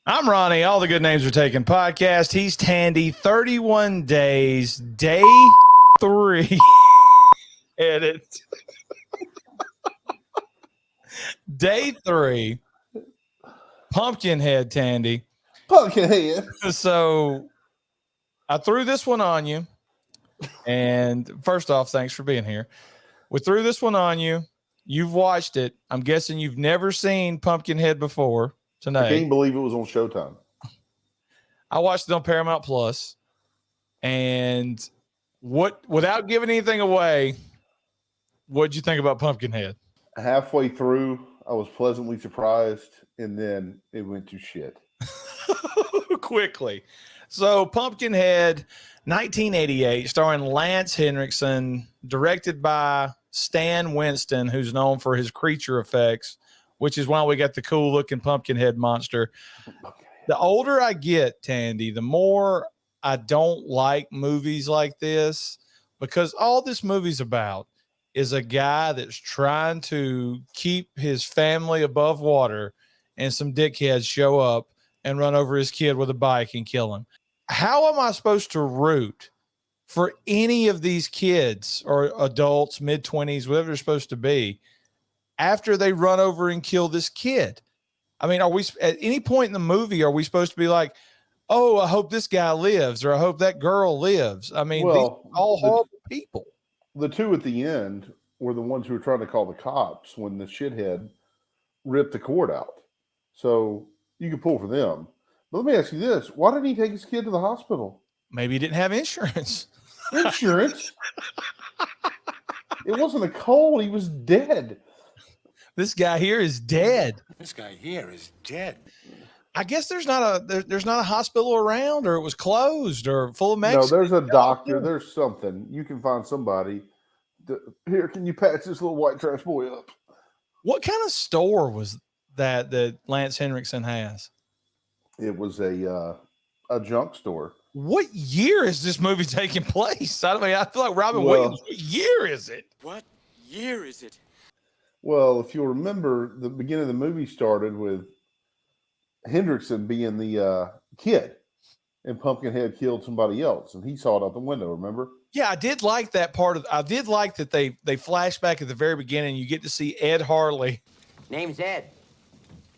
I'm Ronnie. All the good names are taken podcast. He's Tandy. 31 days, day 3. Edit. Day 3. Pumpkinhead, Tandy. Pumpkinhead. So I threw this one on you. And first off, thanks for being here. We threw this one on you. You've watched it. I'm guessing you've never seen Pumpkinhead before tonight. I can't believe it was on Showtime. I watched it on Paramount Plus, and without giving anything away, what'd you think about Pumpkinhead? Halfway through, I was pleasantly surprised, and then it went to shit. Quickly. So Pumpkinhead, 1988, starring Lance Henriksen, directed by Stan Winston, who's known for his creature effects, which is why we got the cool looking Pumpkinhead monster. The older I get, Tandy, the more I don't like movies like this, because all this movie's about is a guy that's trying to keep his family above water, and some dickheads show up and run over his kid with a bike and kill him. How am I supposed to root for any of these kids or adults, mid-20s, whatever they're supposed to be, after they run over and kill this kid? I mean, are we at any point in the movie, are we supposed to be like, oh, I hope this guy lives, or I hope that girl lives? I mean, these are all horrible people. The two at the end were the ones who were trying to call the cops when the shithead ripped the cord out. So you can pull for them. But let me ask you this. Why didn't he take his kid to the hospital? Maybe he didn't have insurance. Insurance? It wasn't a cold. He was dead. This guy here is dead. This guy here is dead. I guess there's not a hospital around, or it was closed, or full of Mexicans. No, there's a doctor. There's something. You can find somebody. Here, can you patch this little white trash boy up? What kind of store was that Lance Henriksen has? It was a junk store. What year is this movie taking place? I mean, I feel like Robin Williams. What year is it? What year is it? Well, if you'll remember, the beginning of the movie started with Hendrickson being the kid, and Pumpkinhead killed somebody else, and he saw it out the window. Remember? Yeah, I did like that part of. I did like that they flash back at the very beginning. You get to see Ed Harley. Name's Ed.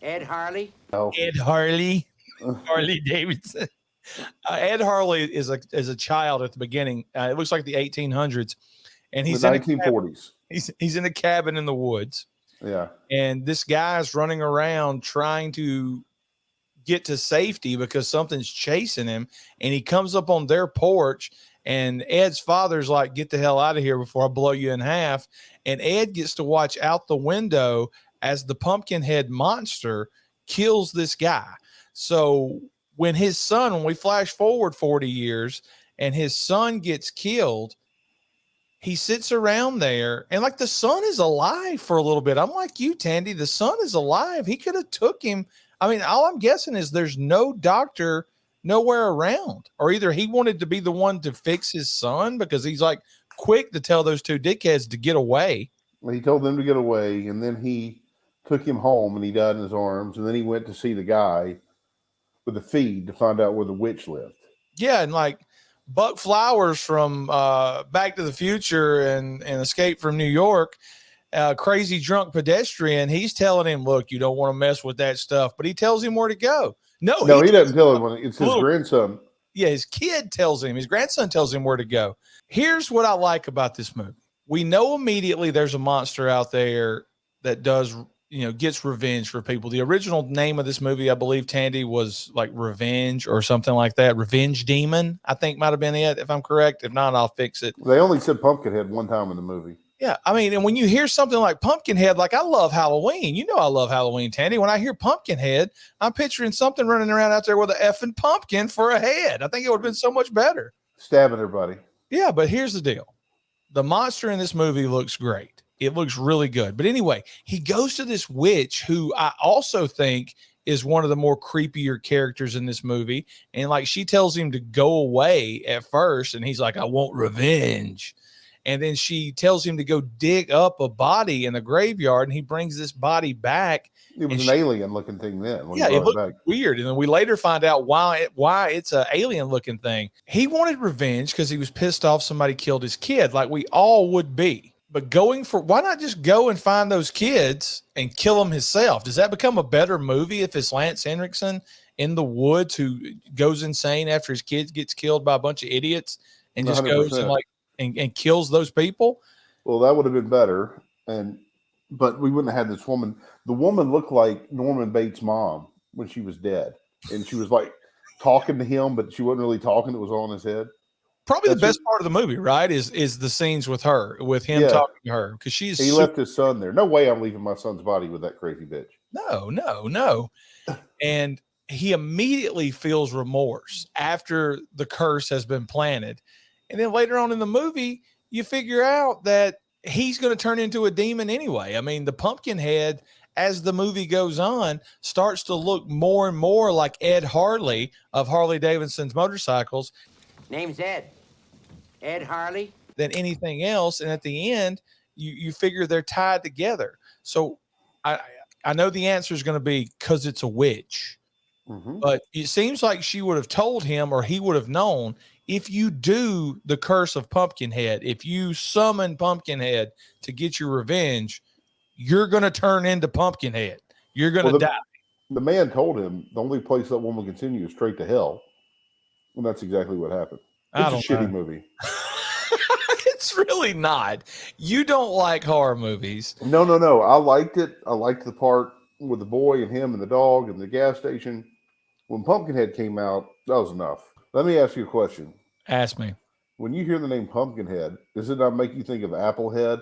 Ed Harley. Oh. Ed Harley. Harley Davidson. Ed Harley is a child at the beginning. It looks like the 1800s, and he's the 1940s. He's in a cabin in the woods. Yeah, and this guy's running around trying to get to safety because something's chasing him, and he comes up on their porch, and Ed's father's like, "Get the hell out of here before I blow you in half." And Ed gets to watch out the window as the Pumpkinhead monster kills this guy. So when we flash forward 40 years and his son gets killed, he sits around there, and like the son is alive for a little bit. I'm like you, Tandy. The son is alive. He could have took him. I mean, all I'm guessing is there's no doctor nowhere around, or either he wanted to be the one to fix his son because he's like quick to tell those two dickheads to get away. He told them to get away, and then he took him home, and he died in his arms. And then he went to see the guy with the feed to find out where the witch lived. Yeah, and like Buck Flowers from Back to the Future and Escape from New York, crazy drunk pedestrian, he's telling him, look, you don't want to mess with that stuff, but he tells him where to go. No, he doesn't tell him. It's his grandson. Yeah, his kid tells him. His grandson tells him where to go. Here's what I like about this movie. We know immediately there's a monster out there that does, gets revenge for people. The original name of this movie, I believe, Tandy, was like Revenge or something like that. Revenge Demon, I think might have been it, if I'm correct. If not, I'll fix it. They only said Pumpkinhead one time in the movie. Yeah, I mean, and when you hear something like Pumpkinhead, like I love Halloween. You know I love Halloween, Tandy. When I hear Pumpkinhead, I'm picturing something running around out there with an effing pumpkin for a head. I think it would have been so much better. Stabbing everybody. Yeah, but here's the deal. The monster in this movie looks great. It looks really good. But anyway, he goes to this witch who I also think is one of the more creepier characters in this movie. And like she tells him to go away at first, and he's like, I want revenge. And then she tells him to go dig up a body in the graveyard, and he brings this body back. It was an alien looking thing then. When Yeah, he it brought looked back. weird. And then we later find out why it's an alien looking thing. He wanted revenge because he was pissed off somebody killed his kid, like we all would be. But why not just go and find those kids and kill them himself? Does that become a better movie if it's Lance Henriksen in the woods who goes insane after his kid gets killed by a bunch of idiots and just 100%. goes and and kills those people? Well, that would have been better. But we wouldn't have had this woman. The woman looked like Norman Bates' mom when she was dead. And she was like talking to him, but she wasn't really talking. It was all in his head. Probably the best part of the movie, right? Is the scenes with him talking to her. Because he left his son there. No way I'm leaving my son's body with that crazy bitch. No. And he immediately feels remorse after the curse has been planted. And then later on in the movie, you figure out that he's going to turn into a demon anyway. I mean, the Pumpkinhead, as the movie goes on, starts to look more and more like Ed Harley of Harley Davidson's motorcycles. Name's Ed. Ed Harley. Than anything else. And at the end, you figure they're tied together. So I know the answer is going to be because it's a witch. Mm-hmm. But it seems like she would have told him, or he would have known, if you do the curse of Pumpkinhead, if you summon Pumpkinhead to get your revenge, you're going to turn into Pumpkinhead. You're going to die. The man told him the only place that woman can send you is straight to hell. And that's exactly what happened. It's a shitty movie. It's really not. You don't like horror movies. No. I liked it. I liked the part with the boy and him and the dog and the gas station. When Pumpkinhead came out, that was enough. Let me ask you a question. Ask me. When you hear the name Pumpkinhead, does it not make you think of Applehead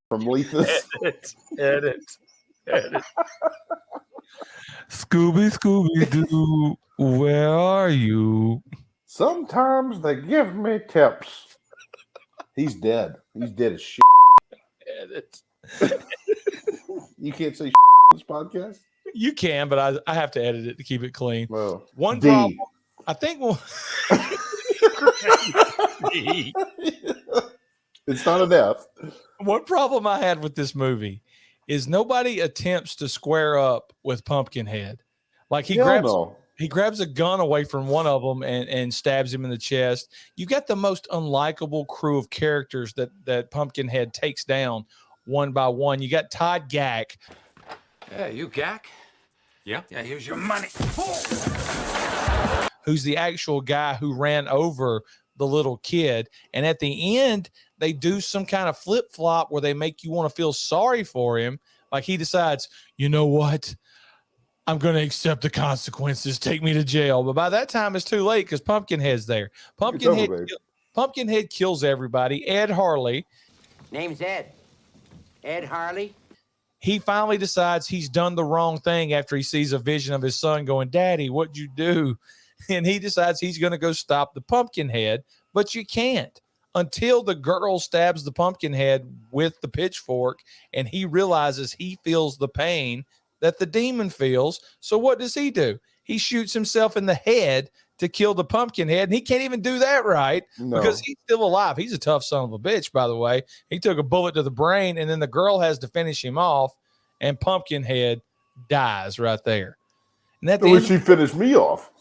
from Lethes? Edit. Scooby Doo, where are you? Sometimes they give me tips. He's dead. He's dead as shit. Edit. You can't say on this podcast? You can, but I have to edit it to keep it clean. Well, one problem, I think. It's not enough. One problem I had with this movie is nobody attempts to square up with Pumpkinhead. Like he grabs a gun away from one of them and stabs him in the chest. You got the most unlikable crew of characters that Pumpkinhead takes down one by one. You got Todd Gack. Yeah, you Gack? Yeah, here's your money. Who's the actual guy who ran over the little kid. And at the end, they do some kind of flip-flop where they make you want to feel sorry for him. Like he decides, you know what? I'm going to accept the consequences. Take me to jail. But by that time, it's too late because Pumpkinhead's there. Pumpkinhead kills everybody. Ed Harley. Name's Ed. Ed Harley. He finally decides he's done the wrong thing after he sees a vision of his son going, Daddy, what'd you do? And he decides he's going to go stop the Pumpkinhead, but you can't until the girl stabs the Pumpkinhead with the pitchfork and he realizes he feels the pain that the demon feels. So what does he do? He shoots himself in the head to kill the Pumpkinhead, and he can't even do that right because he's still alive. He's a tough son of a bitch, by the way. He took a bullet to the brain, and then the girl has to finish him off, and Pumpkinhead dies right there. And at the end, she finished me off.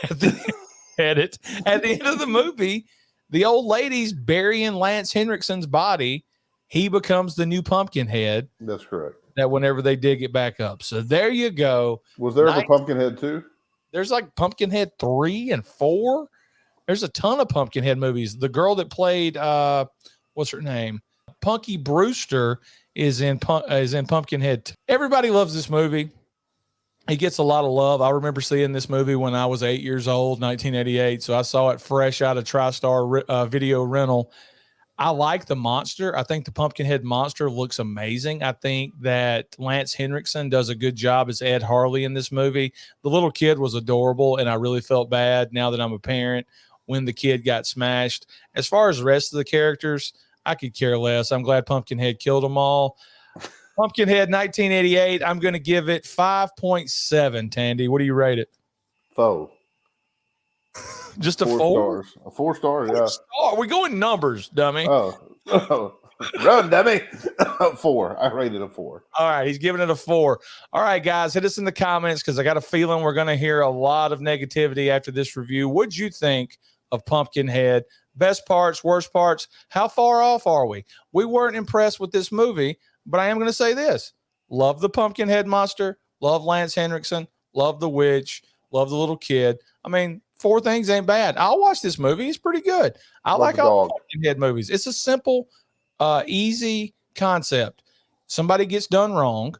At the end of the movie, the old lady's burying Lance Henriksen's body. He becomes the new Pumpkinhead. That's correct. That whenever they dig it back up. So there you go. Was there ever Pumpkinhead 2? There's like Pumpkinhead 3 and 4. There's a ton of Pumpkinhead movies. The girl that played what's her name? Punky Brewster is in Pumpkinhead. Everybody loves this movie. It gets a lot of love. I remember seeing this movie when I was 8 years old, 1988. So I saw it fresh out of TriStar video rental. I like the monster. I think the Pumpkinhead monster looks amazing. I think that Lance Henriksen does a good job as Ed Harley in this movie. The little kid was adorable, and I really felt bad now that I'm a parent when the kid got smashed. As far as the rest of the characters, I could care less. I'm glad Pumpkinhead killed them all. Pumpkinhead 1988, I'm going to give it 5.7, Tandy. What do you rate it? 4. Just a 4 4? stars. A 4 star, yeah. Star. We go in numbers, dummy. Oh. Run, dummy. 4. I rated a 4. All right, he's giving it a 4. All right, guys, hit us in the comments because I got a feeling we're going to hear a lot of negativity after this review. What'd you think of Pumpkinhead? Best parts, worst parts? How far off are we? We weren't impressed with this movie, but I am going to say this. Love the Pumpkinhead monster. Love Lance Henriksen. Love the witch. Love the little kid. I mean, 4 things ain't bad. I'll watch this movie. It's pretty good. I Love like the all dog. Pumpkinhead movies. It's a simple, easy concept. Somebody gets done wrong.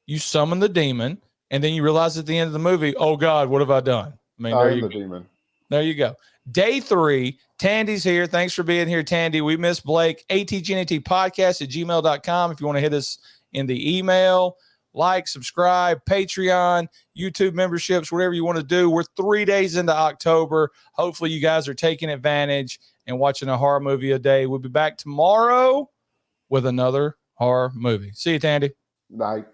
You summon the demon, and then you realize at the end of the movie, oh, God, what have I done? I mean, I am the demon. There you go. Day 3, Tandy's here. Thanks for being here, Tandy. We miss Blake. atgnatpodcast@gmail.com if you want to hit us in the email. Like, subscribe, Patreon, YouTube memberships, whatever you want to do. We're 3 days into October. Hopefully you guys are taking advantage and watching a horror movie a day. We'll be back tomorrow with another horror movie. See you, Tandy. Night.